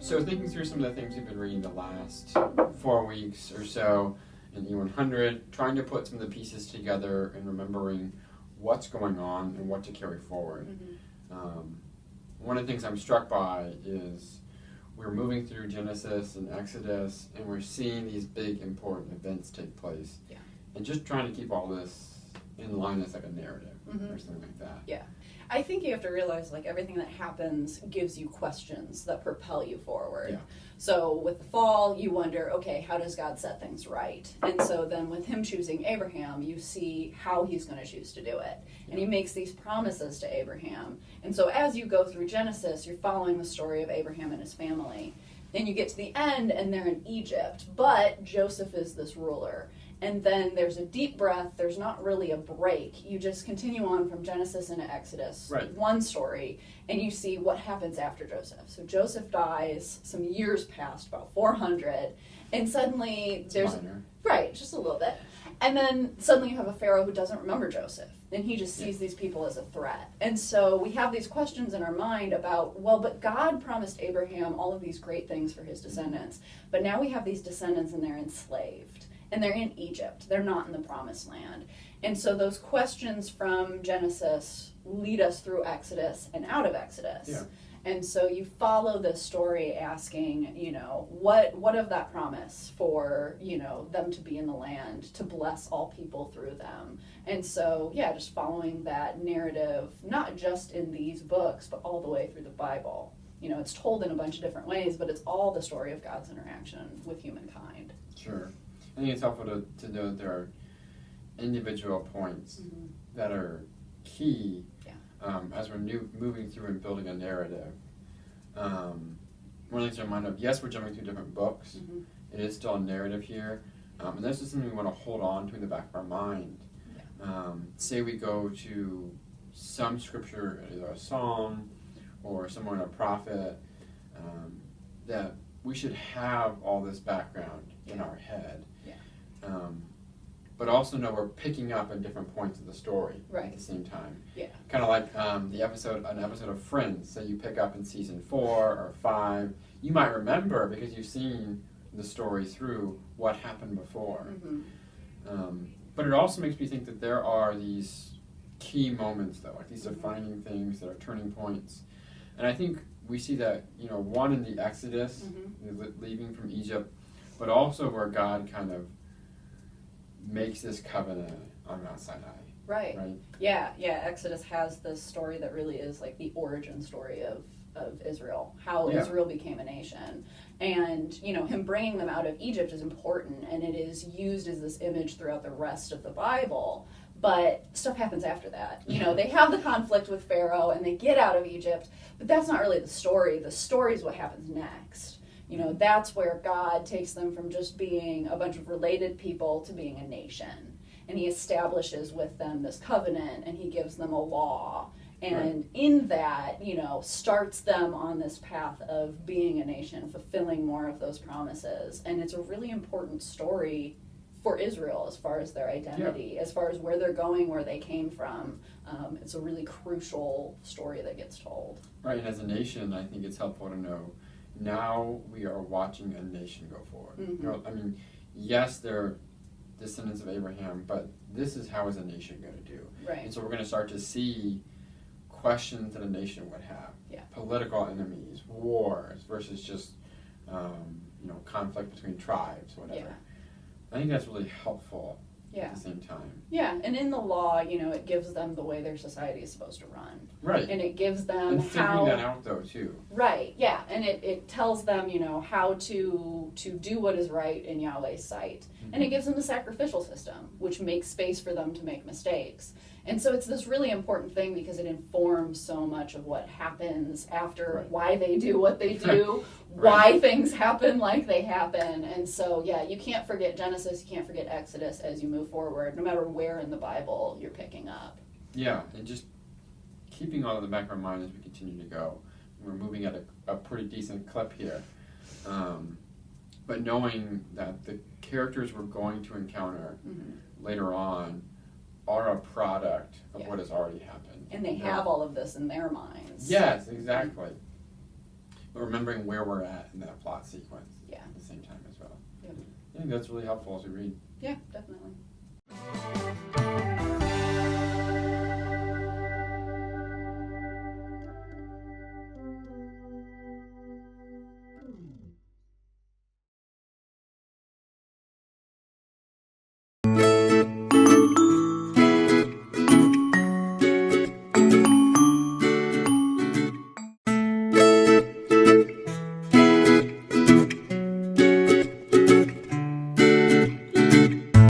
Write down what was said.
So thinking through some of the things we've been reading the last 4 weeks or so in E100, trying to put some of the pieces together and remembering what's going on and what to carry forward. One of the things I'm struck by is we're moving through Genesis and Exodus, and we're seeing these big important events take place. Yeah. And just trying to keep all this in line as like a narrative or something like that. Yeah. I think you have to realize, like, everything that happens gives you questions that propel you forward. Yeah. So with the fall, you wonder, okay, how does God set things right? And so then with him choosing Abraham, you see how he's going to choose to do it. And he makes these promises to Abraham. And so as you go through Genesis, you're following the story of Abraham and his family. Then you get to the end, and they're in Egypt, but Joseph is this ruler. And then there's a deep breath. There's not really a break. You just continue on from Genesis into Exodus, Right. one story, and you see what happens after Joseph. So Joseph dies, some years passed, about 400, and suddenly there's... Minor. Right, just a little bit. And then suddenly you have a Pharaoh who doesn't remember Joseph, and he just sees these people as a threat. And so we have these questions in our mind about, well, but God promised Abraham all of these great things for his descendants, but now we have these descendants and they're enslaved. And they're in Egypt. They're not in the promised land. And so those questions from Genesis lead us through Exodus and out of Exodus. Yeah. And so you follow this story asking, what of that promise for, them to be in the land, to bless all people through them. And so, just following that narrative, not just in these books, but all the way through the Bible. It's told in a bunch of different ways, but it's all the story of God's interaction with humankind. Sure. I think it's helpful to know that there are individual points that are key as we're moving through and building a narrative. One of the things to remind of, yes, we're jumping through different books. It is still a narrative here. And that's just something we want to hold on to in the back of our mind. Say we go to some scripture, either a psalm or somewhere in a prophet, that we should have all this background in our head. But also know we're picking up at different points of the story at the same time. Kind of like an episode of Friends. So you pick up in season 4 or 5. You might remember because you've seen the story through what happened before. But it also makes me think that there are these key moments, though, like these defining things that are turning points. And I think we see that, one in the Exodus, leaving from Egypt, but also where God kind of makes this covenant on Mount Sinai. Right? Yeah, Exodus has this story that really is like the origin story of Israel, how Israel became a nation. And, him bringing them out of Egypt is important, and it is used as this image throughout the rest of the Bible. But stuff happens after that. They have the conflict with Pharaoh, and they get out of Egypt, but that's not really the story. The story is what happens next. That's where God takes them from just being a bunch of related people to being a nation. And he establishes with them this covenant, and he gives them a law. And in that, starts them on this path of being a nation, fulfilling more of those promises. And it's a really important story for Israel as far as their identity, as far as where they're going, where they came from. It's a really crucial story that gets told. Right, and as a nation, I think it's helpful to know now we are watching a nation go forward. Yes, they're descendants of Abraham, but this is how is a nation going to do. And so we're going to start to see questions that a nation would have. Political enemies, wars, versus just conflict between tribes, whatever. I think that's really helpful at the same time. And in the law, it gives them the way their society is supposed to run. And it gives them and figuring that out, though, too. And it tells them, how to do what is right in Yahweh's sight. And it gives them the sacrificial system, which makes space for them to make mistakes. And so it's this really important thing because it informs so much of what happens after, why they do what they do, why things happen like they happen. And so, you can't forget Genesis, you can't forget Exodus as you move forward, no matter where in the Bible you're picking up. And just keeping all of the back of our mind as we continue to go. We're moving at a pretty decent clip here. But knowing that the characters we're going to encounter later on are a product of what has already happened. And they have all of this in their minds. Yes, exactly. remembering where we're at in that plot sequence. Yeah. At the same time as well. Yep. I think that's really helpful as we read. Yeah, definitely.